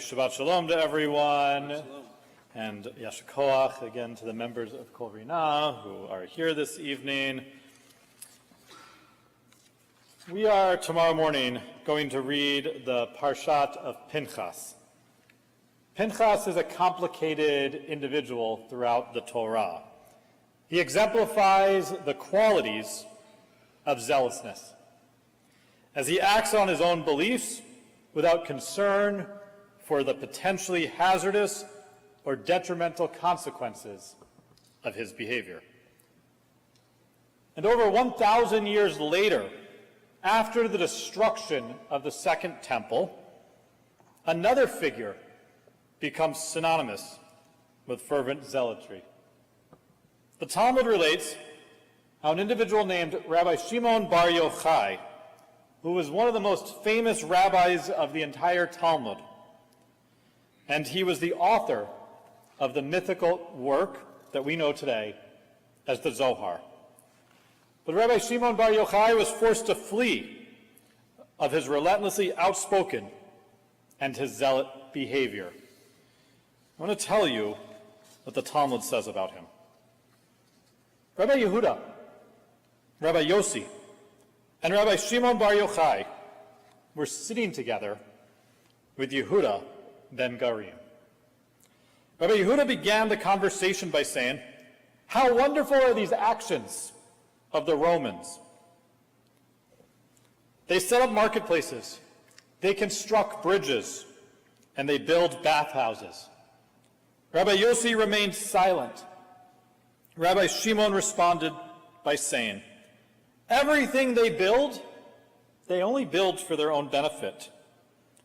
Shabbat Shalom to everyone, and Yasher Koach again to the members of Kol Rina who are here this evening. We are tomorrow morning going to read the Parshat of Pinchas. Pinchas is a complicated individual throughout the Torah. He exemplifies the qualities of zealousness, as he acts on his own beliefs without concern for the potentially hazardous or detrimental consequences of his behavior. And over 1,000 years later, after the destruction of the Second Temple, another figure becomes synonymous with fervent zealotry. The Talmud relates how an individual named Rabbi Shimon bar Yochai, who was one of the most famous rabbis of the entire Talmud, and he was the author of the mythical work that we know today as the Zohar. But Rabbi Shimon bar Yochai was forced to flee of his relentlessly outspoken and his zealot behavior. I want to tell you what the Talmud says about him. Rabbi Yehuda, Rabbi Yossi, and Rabbi Shimon bar Yochai were sitting together with Yehuda ben Garim. Rabbi Yehuda began the conversation by saying, "How wonderful are these actions of the Romans. They set up marketplaces, they construct bridges, and they build bathhouses." Rabbi Yossi remained silent. Rabbi Shimon responded by saying, "Everything they build, they only build for their own benefit.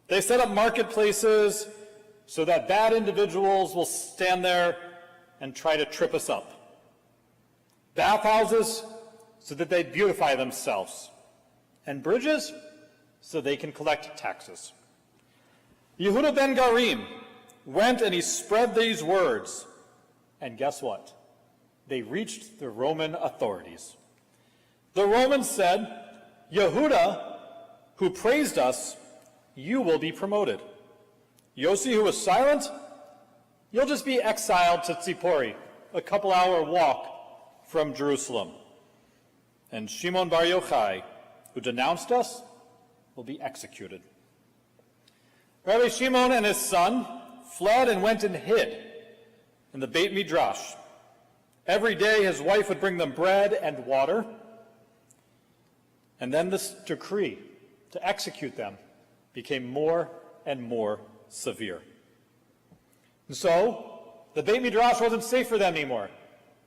They set up marketplaces so that bad individuals will stand there and try to trip us up. Bathhouses so that they beautify themselves. And bridges so they can collect taxes." Yehuda ben Garim went and he spread these words. And guess what? They reached the Roman authorities. The Romans said, "Yehuda, who praised us, you will be promoted. Yossi, who was silent, you'll just be exiled to Tzipori, a couple-hour walk from Jerusalem. And Shimon bar Yochai, who denounced us, will be executed." Rabbi Shimon and his son fled and went and hid in the Beit Midrash. Every day his wife would bring them bread and water, and then this decree to execute them became more and more severe. And so, the Beit Midrash wasn't safe for them anymore,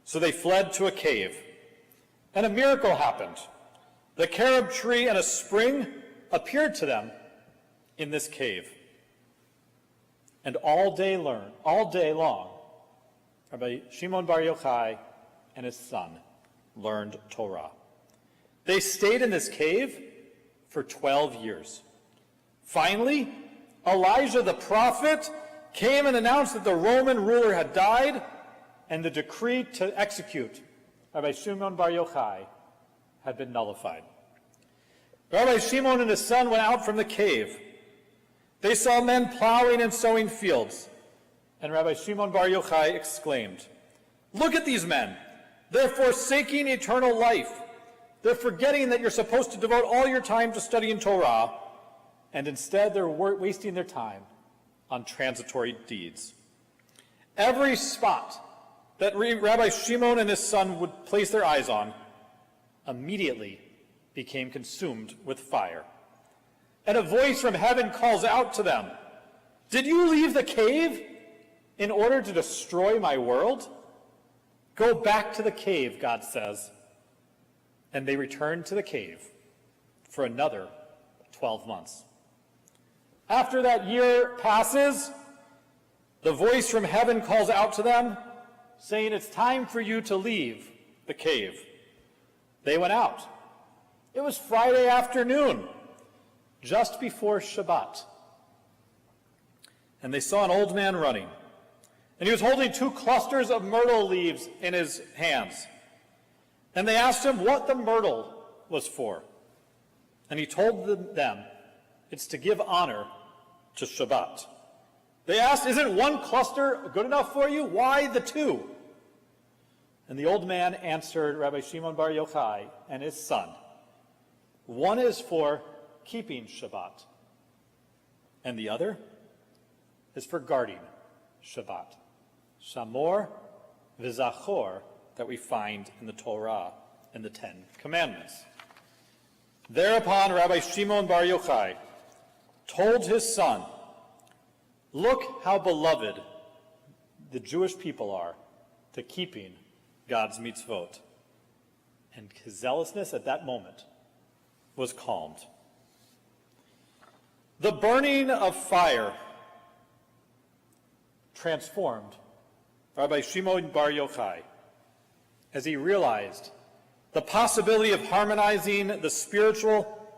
so they fled to a cave. And a miracle happened. The carob tree and a spring appeared to them in this cave. And all day long, Rabbi Shimon bar Yochai and his son learned Torah. They stayed in this cave for 12 years. Finally, Elijah the prophet came and announced that the Roman ruler had died, and the decree to execute Rabbi Shimon bar Yochai had been nullified. Rabbi Shimon and his son went out from the cave. They saw men plowing and sowing fields, and Rabbi Shimon bar Yochai exclaimed, "Look at these men. They're forsaking eternal life. They're forgetting that you're supposed to devote all your time to studying Torah, and instead they're wasting their time on transitory deeds." Every spot that Rabbi Shimon and his son would place their eyes on immediately became consumed with fire. And a voice from heaven calls out to them, "Did you leave the cave in order to destroy my world? Go back to the cave," God says. And they returned to the cave for another 12 months. After that year passes, the voice from heaven calls out to them, saying, "It's time for you to leave the cave." They went out. It was Friday afternoon, just before Shabbat. And they saw an old man running, and he was holding 2 clusters of myrtle leaves in his hands. And they asked him what the myrtle was for. And he told them, "It's to give honor to Shabbat." They asked, isn't one cluster good enough for you? Why the two? And the old man answered Rabbi Shimon bar Yochai and his son, one is for keeping Shabbat, and the other is for guarding Shabbat. Shamor v'zachor, that we find in the Torah and the Ten Commandments. Thereupon Rabbi Shimon bar Yochai told his son, look how beloved the Jewish people are to keeping God's mitzvot. And his zealousness at that moment was calmed. The burning of fire transformed Rabbi Shimon bar Yochai as he realized the possibility of harmonizing the spiritual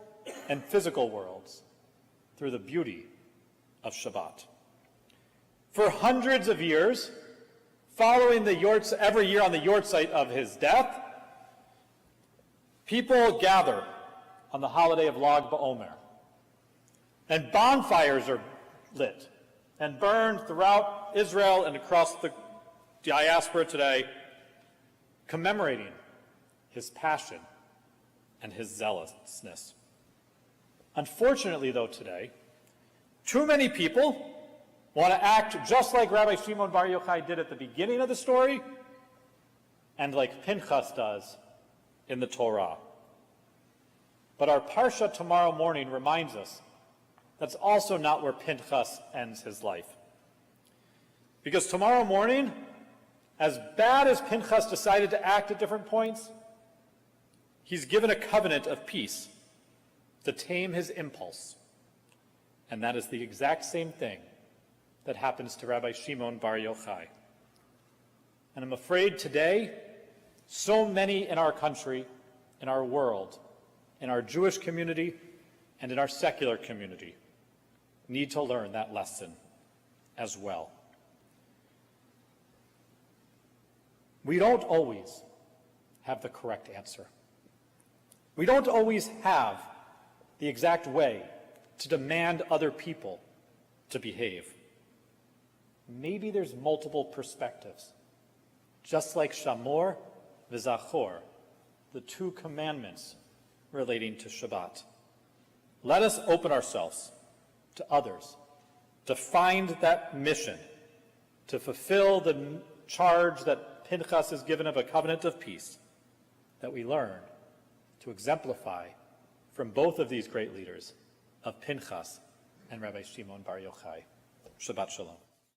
and physical worlds through the beauty of Shabbat. For hundreds of years, following every year on the yortzeit of his death, people gather on the holiday of Lag BaOmer, and bonfires are lit and burned throughout Israel and across the diaspora today, commemorating his passion and his zealousness. Unfortunately, though, today, too many people want to act just like Rabbi Shimon bar Yochai did at the beginning of the story, and like Pinchas does in the Torah. But our Parsha tomorrow morning reminds us that's also not where Pinchas ends his life. Because tomorrow morning, as bad as Pinchas decided to act at different points, he's given a covenant of peace to tame his impulse. And that is the exact same thing that happens to Rabbi Shimon bar Yochai. And I'm afraid today, so many in our country, in our world, in our Jewish community, and in our secular community need to learn that lesson as well. We don't always have the correct answer. We don't always have the exact way to demand other people to behave. Maybe there's multiple perspectives, just like Shamor v'Zachor, the two commandments relating to Shabbat. Let us open ourselves to others, to find that mission, to fulfill the charge that Pinchas is given of a covenant of peace, that we learn to exemplify from both of these great leaders, of Pinchas and Rabbi Shimon bar Yochai. Shabbat Shalom.